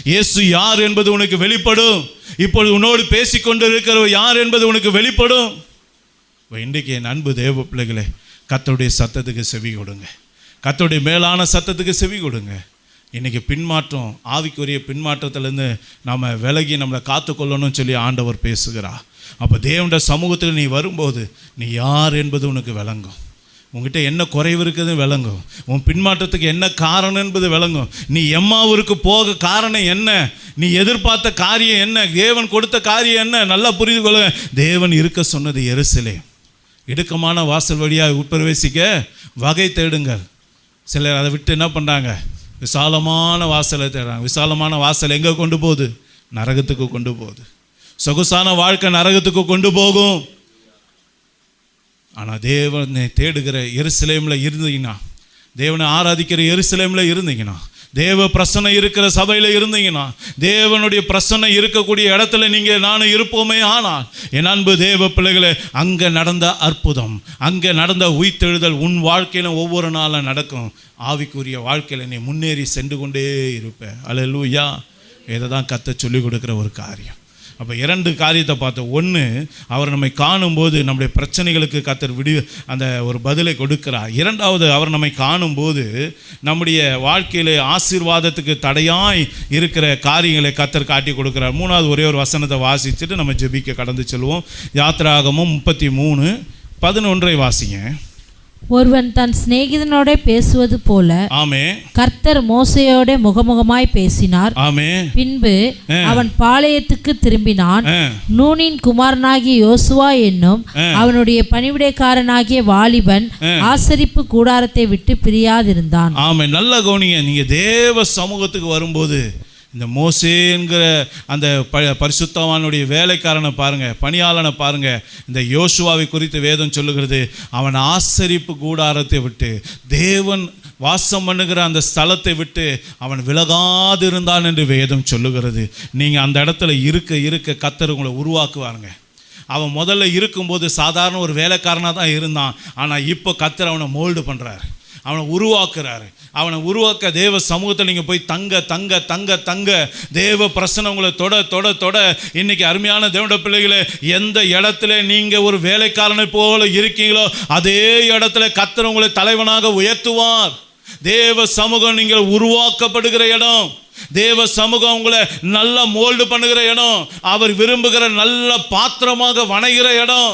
இயேசு யார் என்பது உனக்கு வெளிப்படும். இப்பொழுது உன்னோடு பேசிக்கொண்டு இருக்கிறவர் யார் என்பது உனக்கு வெளிப்படும். இன்றைக்கு என் அன்பு தேவ பிள்ளைகளே, கர்த்தருடைய சத்தத்துக்கு செவி கொடுங்க. கர்த்தருடைய மேலான சத்தத்துக்கு செவி கொடுங்க. இன்றைக்கி பின்மாற்றம், ஆவிக்குரிய பின்மாற்றத்திலேருந்து நம்ம விலகி நம்மளை காத்துக்கொள்ளணும்னு சொல்லி ஆண்டவர் பேசுகிறார். அப்போ தேவனுடைய சமூகத்தில் நீ வரும்போது நீ யார் என்பது உனக்கு விளங்கும். உங்ககிட்ட என்ன குறைவு இருக்குதுன்னு விளங்கும். உன் பின்மாற்றத்துக்கு என்ன காரணம் என்பது விளங்கும். நீ எம்மாவூருக்கு போக காரணம் என்ன, நீ எதிர்பார்த்த காரியம் என்ன, தேவன் கொடுத்த காரியம் என்ன, நல்லா புரிந்து கொள்ள. தேவன் இருக்க சொன்னது எருசலேம். இடுக்கமான வாசல் வழியாக உட்பிரவேசிக்க வகை தேடுங்கள். சிலர் அதை விட்டு என்ன பண்ணுறாங்க, விசாலமான வாசலை தேடுறாங்க. விசாலமான வாசல் எங்கே கொண்டு போகுது? நரகத்துக்கு கொண்டு போகுது. சொகுசான வாழ்க்கை நரகத்துக்கு கொண்டு போகும். ஆனால் தேவனை தேடுகிற எருசலேமில் இருந்தீங்கன்னா, தேவனை ஆராதிக்கிற எருசலேமில் இருந்தீங்கன்னா, தேவ பிரசன்னம் இருக்கிற சபையில் இருந்தீங்கன்னா, தேவனுடைய பிரசன்னம் இருக்கக்கூடிய இடத்துல நீங்கள் நானும் இருப்போமே. ஆனால் என் அன்பு தேவ பிள்ளைகளே, அங்கே நடந்த அற்புதம், அங்கே நடந்த உயிர்த்தெழுதல் உன் வாழ்க்கையில் ஒவ்வொரு நாளும் நடக்கும். ஆவிக்குரிய வாழ்க்கையில் நீ முன்னேறி சென்று கொண்டே இருப்ப. அல்லேலூயா. இதை தான் கர்த்தர் சொல்லிக் கொடுக்குற ஒரு காரியம். அப்போ 2 காரியத்தை பார்த்தோம். ஒன்று, அவர் நம்மை காணும்போது நம்முடைய பிரச்சனைகளுக்கு கர்த்தர் அந்த ஒரு பதிலை கொடுக்கிறார். 2வது, அவர் நம்மை காணும்போது நம்முடைய வாழ்க்கையில் ஆசீர்வாதத்துக்கு தடையாய் இருக்கிற காரியங்களை கர்த்தர் காட்டி கொடுக்கிறார். 3வது ஒரே ஒரு வசனத்தை வாசிச்சுட்டு நம்ம ஜெபிக்க கடந்து செல்வோம். யாத்திராகமம் 33:11 வாசிங்க. ஒருவன் தன் சிநேகிதனோட பேசுவது போல ஆமே கர்த்தர் மோசேயோட முகமுகமாய் பேசினார். ஆமே. பின்பு அவன் பாளையத்துக்கு திரும்பினான். நூனின் குமாரனாகிய யோசுவா என்னும் அவனுடைய பணிவிடைக்காரனாகிய வாலிபன் ஆசரிப்பு கூடாரத்தை விட்டு பிரியாதிருந்தான். ஆமே. நல்ல கவனிங்க. நீங்க தேவ சமூகத்துக்கு வரும்போது இந்த மோசே என்கிற அந்த பரிசுத்தவானுடைய வேலைக்காரனை பாருங்கள், பணியாளனை பாருங்கள். இந்த யோசுவாவை குறித்து வேதம் சொல்லுகிறது, அவன் ஆசரிப்பு கூடாரத்தை விட்டு, தேவன் வாசம் பண்ணுகிற அந்த ஸ்தலத்தை விட்டு அவன் விலகாதிருந்தான் என்று வேதம் சொல்லுகிறது. நீங்கள் அந்த இடத்துல இருக்க கர்த்தர் உங்களை உருவாக்குவாருங்க. அவன் முதல்ல இருக்கும்போது சாதாரண ஒரு வேலைக்காரனாக தான் இருந்தான். ஆனால் இப்போ கர்த்தர் அவனை மோல்டு பண்ணுறாரு, அவனை உருவாக்குறாரு. அவனை உருவாக்க தேவ சமூகத்தில் நீங்கள் போய் தங்க தேவ பிரசன்னம் உங்களை தொட இன்னைக்கு அருமையான தேவனுடைய பிள்ளைகளை, எந்த இடத்துல நீங்கள் ஒரு வேலைக்காரனை போல இருக்கீங்களோ அதே இடத்துல கர்த்தர் உங்களை தலைவனாக உயர்த்துவார். தேவ சமூகம் நீங்கள் உருவாக்கப்படுகிற இடம், தேவ சமூகம் உங்களை நல்ல மோல்டு பண்ணுகிற இடம், அவர் விரும்புகிற நல்ல பாத்திரமாக வணைகிற இடம்.